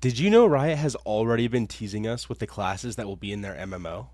Did you know Riot has already been teasing us with the classes that will be in their MMO?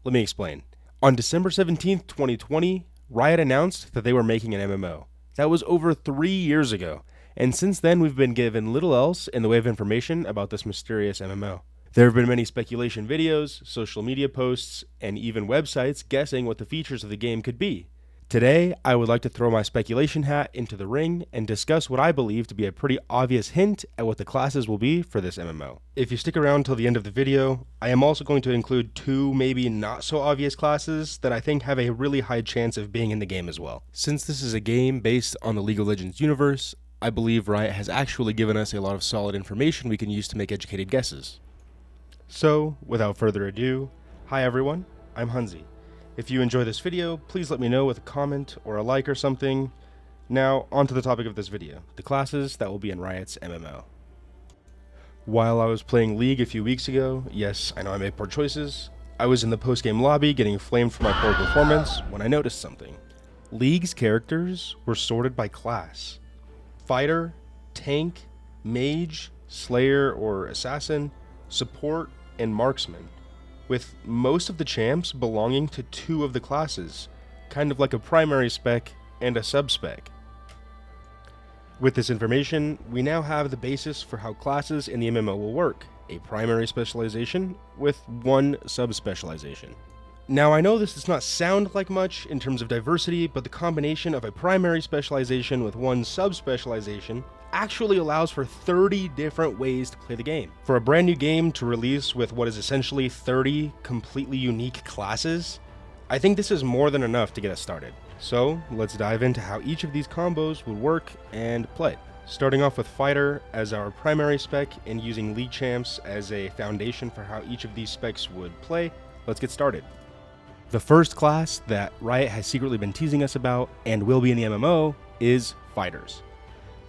Let me explain. On December 17th, 2020, Riot announced that they were making an MMO. That was over 3 years ago, and since then we've been given little else in the way of information about this mysterious MMO. There have been many speculation videos, social media posts, and even websites guessing what the features of the game could be. Today, I would like to throw my speculation hat into the ring and discuss what I believe to be a pretty obvious hint at what the classes will be for this MMO. If you stick around till the end of the video, I am also going to include two maybe not so obvious classes that I think have a really high chance of being in the game as well. Since this is a game based on the League of Legends universe, I believe Riot has actually given us a lot of solid information we can use to make educated guesses. So, without further ado, hi everyone, I'm Hunzy. If you enjoy this video, please let me know with a comment or a like or something. Now, on to the topic of this video, the classes that will be in Riot's MMO. While I was playing League a few weeks ago, yes, I know I made poor choices, I was in the post-game lobby getting flamed for my poor performance when I noticed something. League's characters were sorted by class. Fighter, Tank, Mage, Slayer or Assassin, Support, and Marksman, with most of the champs belonging to two of the classes, kind of like a primary spec and a sub-spec. With this information, we now have the basis for how classes in the MMO will work, a primary specialization with one sub-specialization. Now I know this does not sound like much in terms of diversity, but the combination of a primary specialization with one sub-specialization actually allows for 30 different ways to play the game. For a brand new game to release with what is essentially 30 completely unique classes, I think this is more than enough to get us started. So let's dive into how each of these combos would work and play. Starting off with Fighter as our primary spec and using League Champs as a foundation for how each of these specs would play, let's get started. The first class that Riot has secretly been teasing us about and will be in the MMO is Fighters.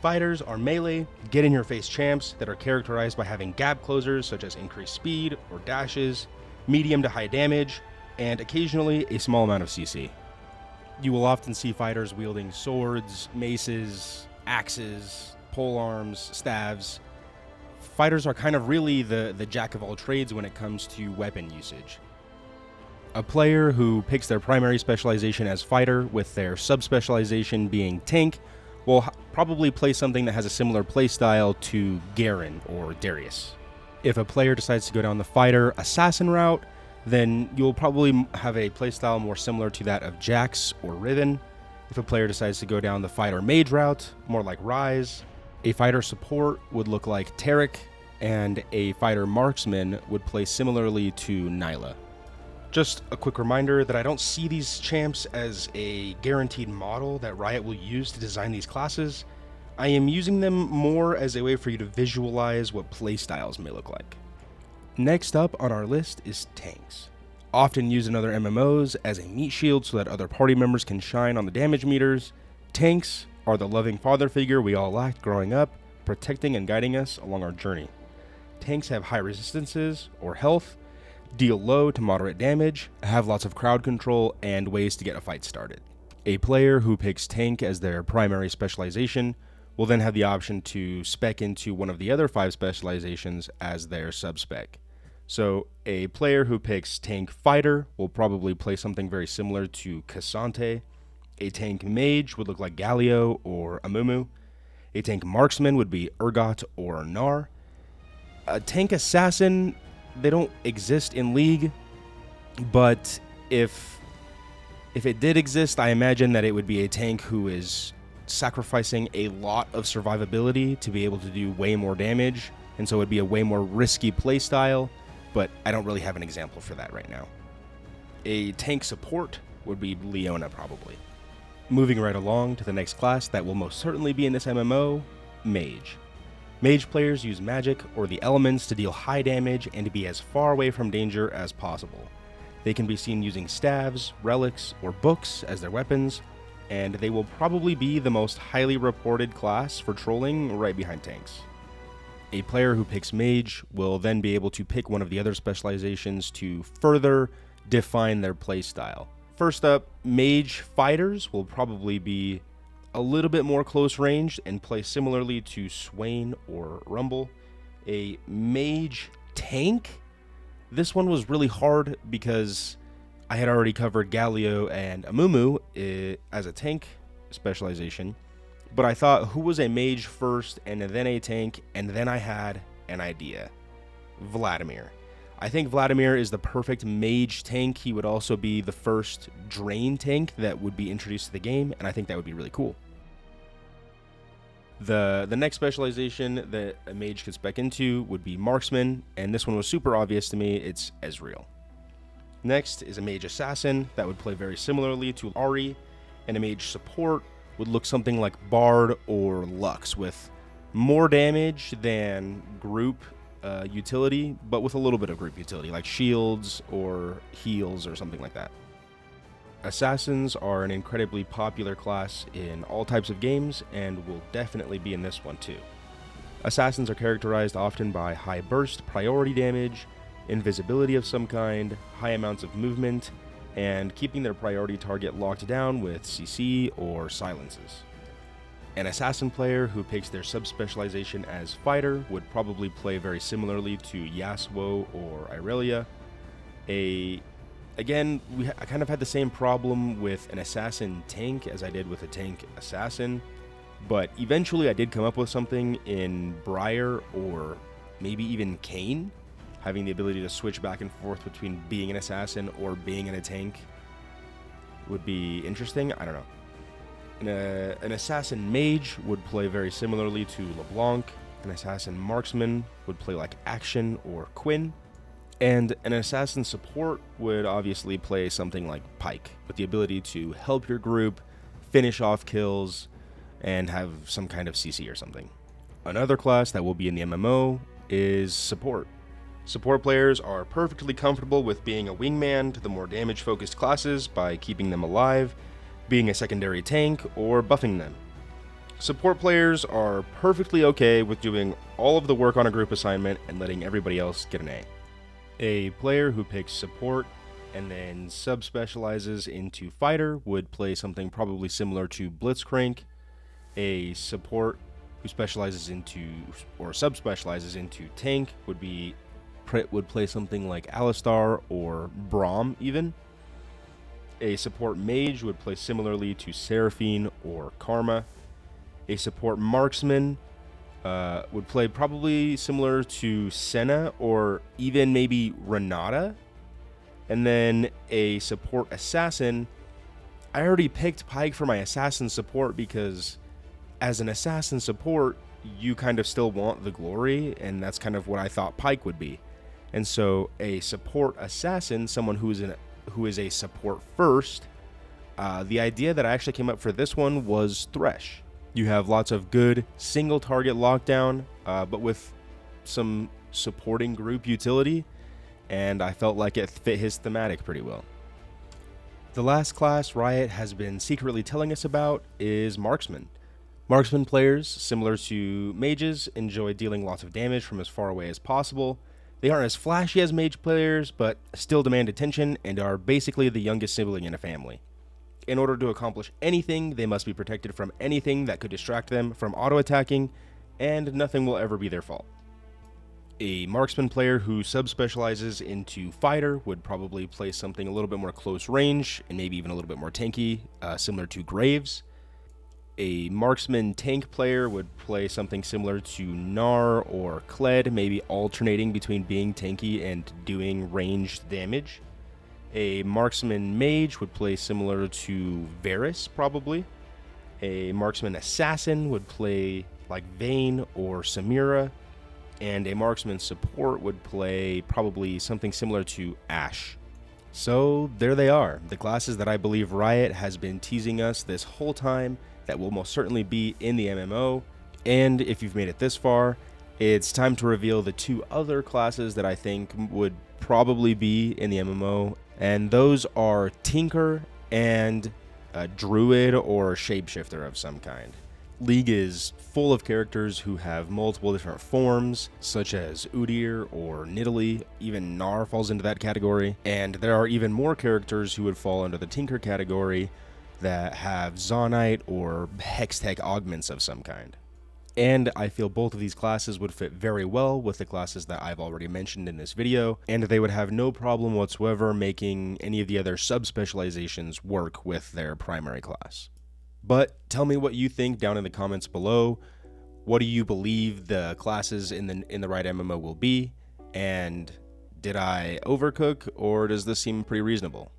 Fighters are melee, get-in-your-face champs that are characterized by having gap closers such as increased speed or dashes, medium to high damage, and occasionally a small amount of CC. You will often see fighters wielding swords, maces, axes, polearms, staves. Fighters are kind of really the jack of all trades when it comes to weapon usage. A player who picks their primary specialization as fighter with their sub-specialization being tank will probably play something that has a similar playstyle to Garen or Darius. If a player decides to go down the fighter assassin route, then you'll probably have a playstyle more similar to that of Jax or Riven. If a player decides to go down the fighter mage route, more like Ryze, a fighter support would look like Taric, and a fighter marksman would play similarly to Nyla. Just a quick reminder that I don't see these champs as a guaranteed model that Riot will use to design these classes. I am using them more as a way for you to visualize what playstyles may look like. Next up on our list is tanks. Often used in other MMOs as a meat shield so that other party members can shine on the damage meters, tanks are the loving father figure we all lacked growing up, protecting and guiding us along our journey. Tanks have high resistances or health, deal low to moderate damage, have lots of crowd control, and ways to get a fight started. A player who picks tank as their primary specialization will then have the option to spec into one of the other 5 specializations as their sub-spec. So a player who picks tank fighter will probably play something very similar to Cassante. A tank mage would look like Galio or Amumu. A tank marksman would be Urgot or Gnar. A tank assassin, they don't exist in League, but if it did exist, I imagine that it would be a tank who is sacrificing a lot of survivability to be able to do way more damage, and so it would be a way more risky playstyle, but I don't really have an example for that right now. A tank support would be Leona probably. Moving right along to the next class that will most certainly be in this MMO, Mage. Mage players use magic or the elements to deal high damage and to be as far away from danger as possible. They can be seen using staves, relics, or books as their weapons, and they will probably be the most highly reported class for trolling right behind tanks. A player who picks Mage will then be able to pick one of the other specializations to further define their playstyle. First up, Mage fighters will probably be a little bit more close range and play similarly to Swain or Rumble. A Mage tank. This one was really hard because I had already covered Galio and Amumu as a tank specialization, but I thought who was a mage first and then a tank, and then I had an idea. Vladimir. I think Vladimir is the perfect mage tank. He would also be the first drain tank that would be introduced to the game, and I think that would be really cool. The next specialization that a mage could spec into would be Marksman, and this one was super obvious to me. It's Ezreal. Next is a mage assassin that would play very similarly to Ahri, and a mage support would look something like Bard or Lux, with more damage than group utility, but with a little bit of group utility, like shields or heals or something like that. Assassins are an incredibly popular class in all types of games, and will definitely be in this one too. Assassins are characterized often by high burst, priority damage, invisibility of some kind, high amounts of movement, and keeping their priority target locked down with CC or silences. An assassin player who picks their subspecialization as fighter would probably play very similarly to Yasuo or Irelia. Again, I kind of had the same problem with an assassin tank as I did with a tank assassin, but eventually I did come up with something in Briar or maybe even Kayn, having the ability to switch back and forth between being an assassin or being in a tank would be interesting. I don't know. An assassin mage would play very similarly to LeBlanc. An assassin marksman would play like Action or Quinn. And an assassin support would obviously play something like Pyke, with the ability to help your group, finish off kills, and have some kind of CC or something. Another class that will be in the MMO is support. Support players are perfectly comfortable with being a wingman to the more damage-focused classes by keeping them alive, being a secondary tank, or buffing them. Support players are perfectly okay with doing all of the work on a group assignment and letting everybody else get an A. A player who picks support and then subspecializes into fighter would play something probably similar to Blitzcrank. A support who specializes into or subspecializes into tank would play something like Alistar or Braum even. A support mage would play similarly to Seraphine or Karma. A support marksman would play probably similar to Senna or even maybe Renata. And then a support assassin, I already picked Pyke for my assassin support because as an assassin support, you kind of still want the glory, and that's kind of what I thought Pyke would be. And so a support assassin, someone who is a support first, the idea that I actually came up for this one was Thresh. You have lots of good single target lockdown, but with some supporting group utility, and I felt like it fit his thematic pretty well. The last class Riot has been secretly telling us about is Marksman. Marksman players, similar to mages, enjoy dealing lots of damage from as far away as possible. They aren't as flashy as mage players, but still demand attention and are basically the youngest sibling in a family. In order to accomplish anything, they must be protected from anything that could distract them from auto-attacking, and nothing will ever be their fault. A marksman player who subspecializes into fighter would probably play something a little bit more close range, and maybe even a little bit more tanky, similar to Graves. A marksman tank player would play something similar to Gnar or Kled, maybe alternating between being tanky and doing ranged damage. A marksman mage would play similar to Varus, probably. A marksman assassin would play like Vayne or Samira. And a marksman support would play probably something similar to Ashe. So there they are, the classes that I believe Riot has been teasing us this whole time that will most certainly be in the MMO. And if you've made it this far, it's time to reveal the two other classes that I think would probably be in the MMO. And those are Tinker and a Druid or Shapeshifter of some kind. League is full of characters who have multiple different forms, such as Udyr or Nidalee. Even Gnar falls into that category. And there are even more characters who would fall under the Tinker category that have Zonite or Hextech augments of some kind. And I feel both of these classes would fit very well with the classes that I've already mentioned in this video, and they would have no problem whatsoever making any of the other sub-specializations work with their primary class. But tell me what you think down in the comments below. What do you believe the classes in the Riot MMO will be? And did I overcook, or does this seem pretty reasonable?